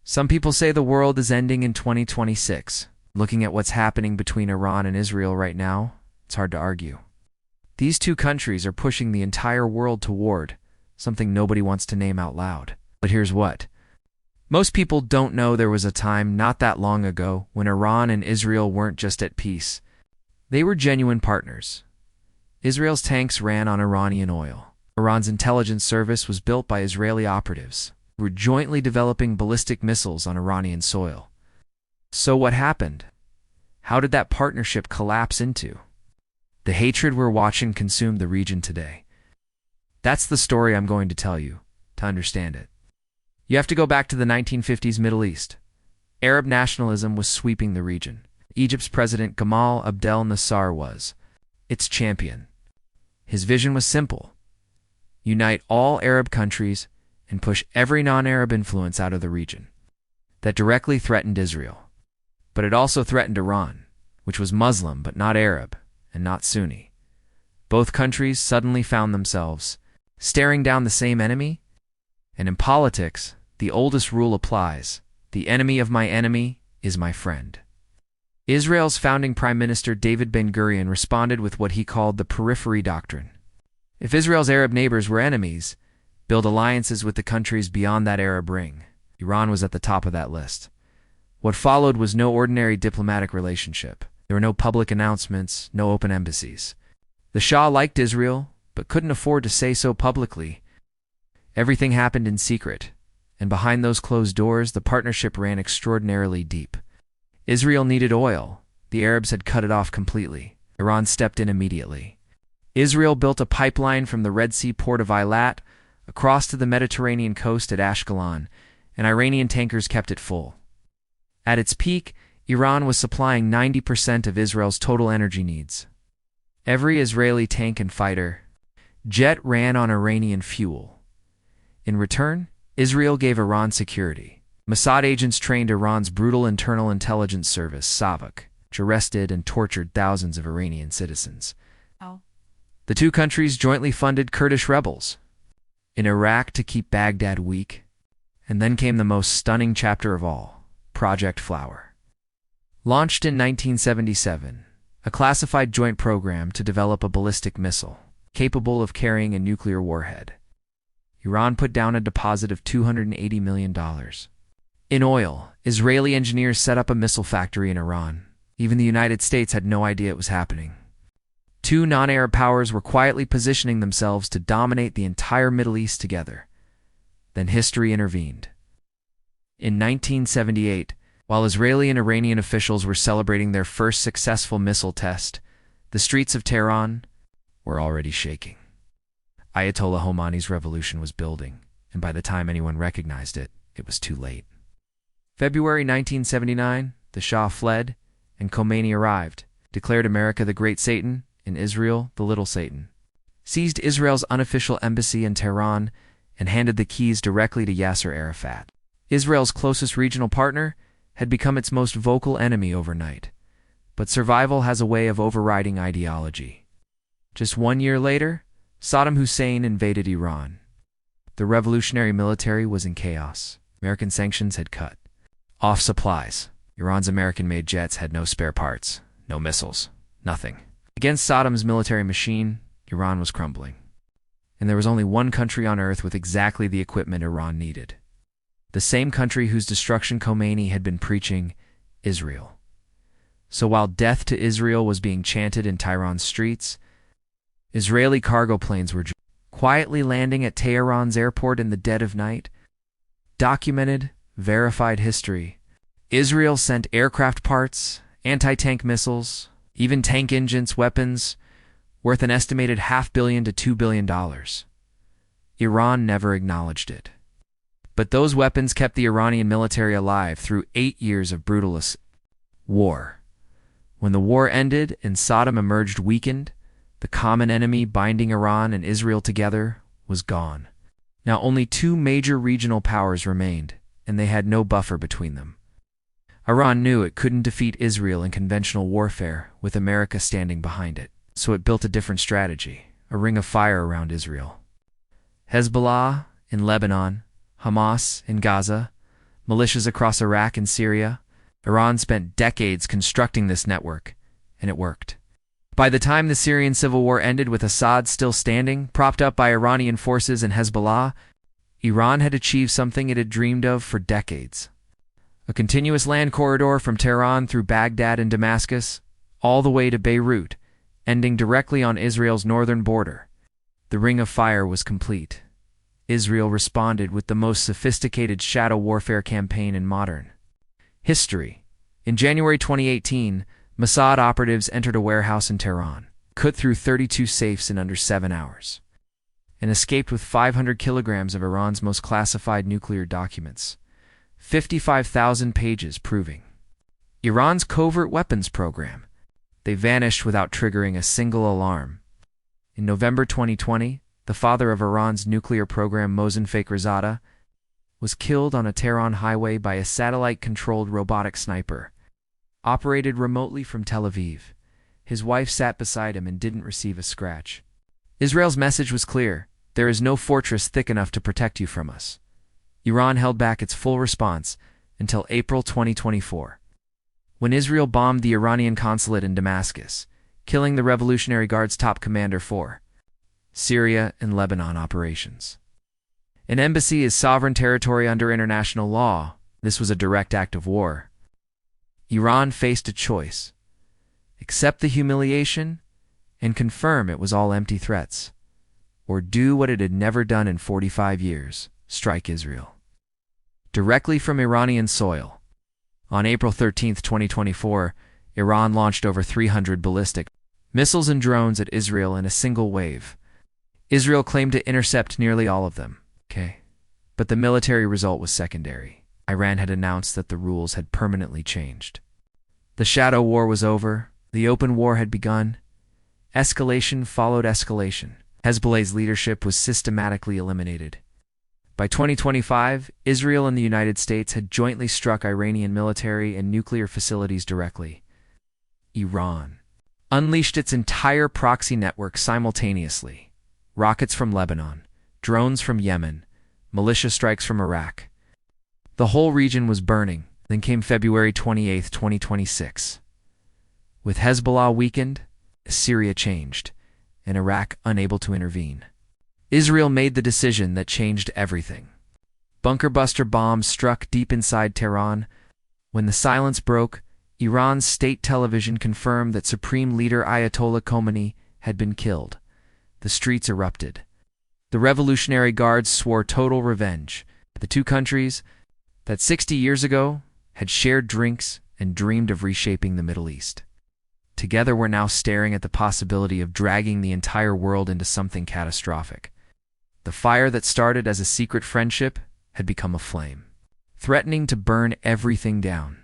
Some people say the world is ending in 2026. Looking at what's happening between Iran and Israel right now, it's hard to argue. These two countries are pushing the entire world toward something nobody wants to name out loud. But here's what. Most people don't know there was a time not that long ago when Iran and Israel weren't just at peace. They were genuine partners. Israel's tanks ran on Iranian oil. Iran's intelligence service was built by Israeli operatives who were jointly developing ballistic missiles on Iranian soil. So what happened? How did that partnership collapse into? The hatred we're watching consumed the region today. That's the story I'm going to tell you, to understand it. You have to go back to the 1950s Middle East. Arab nationalism was sweeping the region. Egypt's president Gamal Abdel Nasser was its champion. His vision was simple: unite all Arab countries and push every non-Arab influence out of the region. That directly threatened Israel. But it also threatened Iran, which was Muslim but not Arab and not Sunni. Both countries suddenly found themselves staring down the same enemy. And in politics, the oldest rule applies: the enemy of my enemy is my friend. Israel's founding Prime Minister David Ben-Gurion responded with what he called the periphery doctrine. If Israel's Arab neighbors were enemies, build alliances with the countries beyond that Arab ring. Iran was at the top of that list. What followed was no ordinary diplomatic relationship. There were no public announcements, no open embassies. The Shah liked Israel, but couldn't afford to say so publicly. Everything happened in secret, and behind those closed doors, the partnership ran extraordinarily deep. Israel needed oil. The Arabs had cut it off completely. Iran stepped in immediately. Israel built a pipeline from the Red Sea port of Eilat across to the Mediterranean coast at Ashkelon, and Iranian tankers kept it full. At its peak, Iran was supplying 90% of Israel's total energy needs. Every Israeli tank and fighter jet ran on Iranian fuel. In return, Israel gave Iran security. Mossad agents trained Iran's brutal internal intelligence service, SAVAK, which arrested and tortured thousands of Iranian citizens. The two countries jointly funded Kurdish rebels in Iraq to keep Baghdad weak. And then came the most stunning chapter of all, Project Flower. Launched in 1977, a classified joint program to develop a ballistic missile capable of carrying a nuclear warhead. Iran put down a deposit of $280 million. In oil, Israeli engineers set up a missile factory in Iran. Even the United States had no idea it was happening. Two non-Arab powers were quietly positioning themselves to dominate the entire Middle East together. Then history intervened. In 1978, while Israeli and Iranian officials were celebrating their first successful missile test, the streets of Tehran were already shaking. Ayatollah Khomeini's revolution was building, and by the time anyone recognized it, it was too late. February 1979, the Shah fled, and Khomeini arrived, declared America the Great Satan, and Israel the Little Satan, seized Israel's unofficial embassy in Tehran, and handed the keys directly to Yasser Arafat. Israel's closest regional partner had become its most vocal enemy overnight. But survival has a way of overriding ideology. Just 1 year later, Saddam Hussein invaded Iran. The revolutionary military was in chaos. American sanctions had cut off supplies. Iran's American-made jets had no spare parts, no missiles, nothing. Against Saddam's military machine, Iran was crumbling. And there was only one country on earth with exactly the equipment Iran needed. The same country whose destruction Khomeini had been preaching, Israel. So while death to Israel was being chanted in Tehran's streets, Israeli cargo planes were quietly landing at Tehran's airport in the dead of night. Documented, verified history. Israel sent aircraft parts, anti-tank missiles, even tank engines, weapons, worth an estimated $500 million to $2 billion. Iran never acknowledged it. But those weapons kept the Iranian military alive through 8 years of brutalist war. When the war ended and Saddam emerged weakened, the common enemy binding Iran and Israel together was gone. Now only two major regional powers remained, and they had no buffer between them. Iran knew it couldn't defeat Israel in conventional warfare with America standing behind it, so it built a different strategy, a ring of fire around Israel. Hezbollah in Lebanon, Hamas in Gaza, militias across Iraq and Syria. Iran spent decades constructing this network, and it worked. By the time the Syrian civil war ended with Assad still standing, propped up by Iranian forces and Hezbollah, Iran had achieved something it had dreamed of for decades. A continuous land corridor from Tehran through Baghdad and Damascus, all the way to Beirut, ending directly on Israel's northern border. The Ring of Fire was complete. Israel responded with the most sophisticated shadow warfare campaign in modern history. In January 2018, Mossad operatives entered a warehouse in Tehran, cut through 32 safes in under 7 hours, and escaped with 500 kilograms of Iran's most classified nuclear documents, 55,000 pages proving Iran's covert weapons program. They vanished without triggering a single alarm. In November 2020, the father of Iran's nuclear program, Mohsen Fakhrizadeh, was killed on a Tehran highway by a satellite-controlled robotic sniper, operated remotely from Tel Aviv. His wife sat beside him and didn't receive a scratch. Israel's message was clear: there is no fortress thick enough to protect you from us. Iran held back its full response until April 2024, when Israel bombed the Iranian consulate in Damascus, killing the Revolutionary Guard's top commander for Syria and Lebanon operations. An embassy is sovereign territory under international law. This was a direct act of war. Iran faced a choice: accept the humiliation and confirm it was all empty threats, or do what it had never done in 45 years, strike Israel. Directly from Iranian soil. On April 13, 2024, Iran launched over 300 ballistic missiles and drones at Israel in a single wave. Israel claimed to intercept nearly all of them. But the military result was secondary. Iran had announced that the rules had permanently changed. The shadow war was over. The open war had begun. Escalation followed escalation. Hezbollah's leadership was systematically eliminated. By 2025, Israel and the United States had jointly struck Iranian military and nuclear facilities directly. Iran unleashed its entire proxy network simultaneously. Rockets from Lebanon, drones from Yemen, militia strikes from Iraq. The whole region was burning. Then came February 28, 2026. With Hezbollah weakened, Syria changed, and Iraq unable to intervene. Israel made the decision that changed everything. Bunker-buster bombs struck deep inside Tehran. When the silence broke, Iran's state television confirmed that Supreme Leader Ayatollah Khomeini had been killed. The streets erupted. The Revolutionary Guards swore total revenge. The two countries that 60 years ago had shared drinks and dreamed of reshaping the Middle East. Together we're now staring at the possibility of dragging the entire world into something catastrophic. The fire that started as a secret friendship had become a flame, threatening to burn everything down.